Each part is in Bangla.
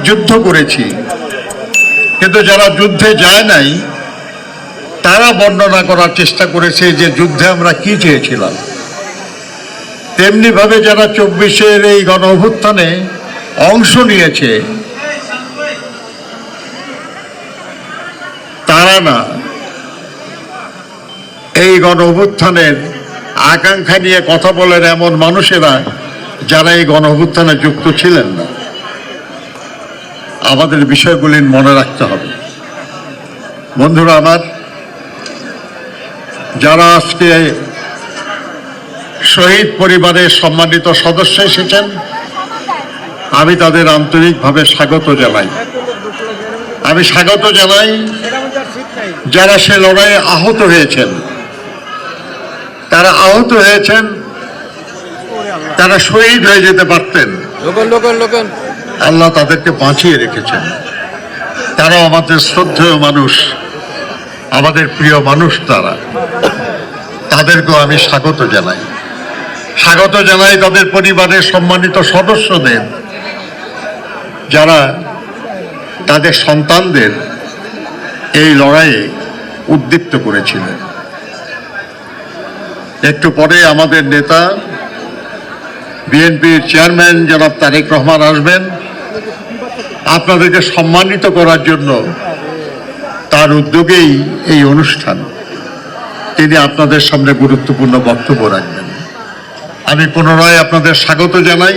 যুদ্ধ করেছি, কিন্তু যারা যুদ্ধে যায় নাই তারা বর্ণনা করার চেষ্টা করেছে যে যুদ্ধে আমরা কি চেয়েছিলাম। তেমনিভাবে যারা 24-এর এই গণ অভ্যুত্থানে অংশ নিয়েছে তারা না, এই গণ অভ্যুত্থানের আকাঙ্ক্ষা নিয়ে কথা বলেন এমন মানুষেরা যারা এই গণ অভ্যুত্থানে যুক্ত ছিলেন না। আমাদের বিষয়গুলি মনে রাখতে হবে। বন্ধুরা আমার, যারা আজকে শহীদ পরিবারের সম্মানিত সদস্য এসেছেন, আমি তাদের আন্তরিকভাবে স্বাগত জানাই। আমি স্বাগত জানাই যারা সে লড়াইয়ে আহত হয়েছেন। তারা আহত হয়েছেন, তারা শহীদ হয়ে যেতে পারতেন, আল্লাহ তাদেরকে বাঁচিয়ে রেখেছেন। তারা আমাদের শ্রদ্ধেয় মানুষ, আমাদের প্রিয় মানুষ। তাদেরকেও আমি স্বাগত জানাই। স্বাগত জানাই তাদের পরিবারের সম্মানিত সদস্যদের, যারা তাদের সন্তানদের এই লড়াইয়ে উদ্দীপ্ত করেছিলেন। একটু পরে আমাদের নেতা বিএনপির চেয়ারম্যান জনাব তারেক রহমান আসবেন আপনাদেরকে সম্মানিত করার জন্য। তার উদ্যোগেই এই অনুষ্ঠান। তিনি আপনাদের সামনে গুরুত্বপূর্ণ বক্তব্য রাখবেন। আমি পুনরায় আপনাদের স্বাগত জানাই,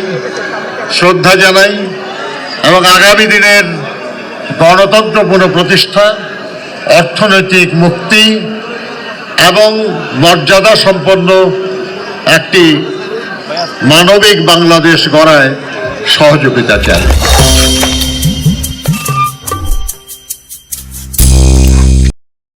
শ্রদ্ধা জানাই এবং আগামী দিনের গণতন্ত্র পুনঃপ্রতিষ্ঠা, অর্থনৈতিক মুক্তি এবং মর্যাদা সম্পন্ন একটি মানবিক বাংলাদেশ গড়ায় সহযোগিতা চাই।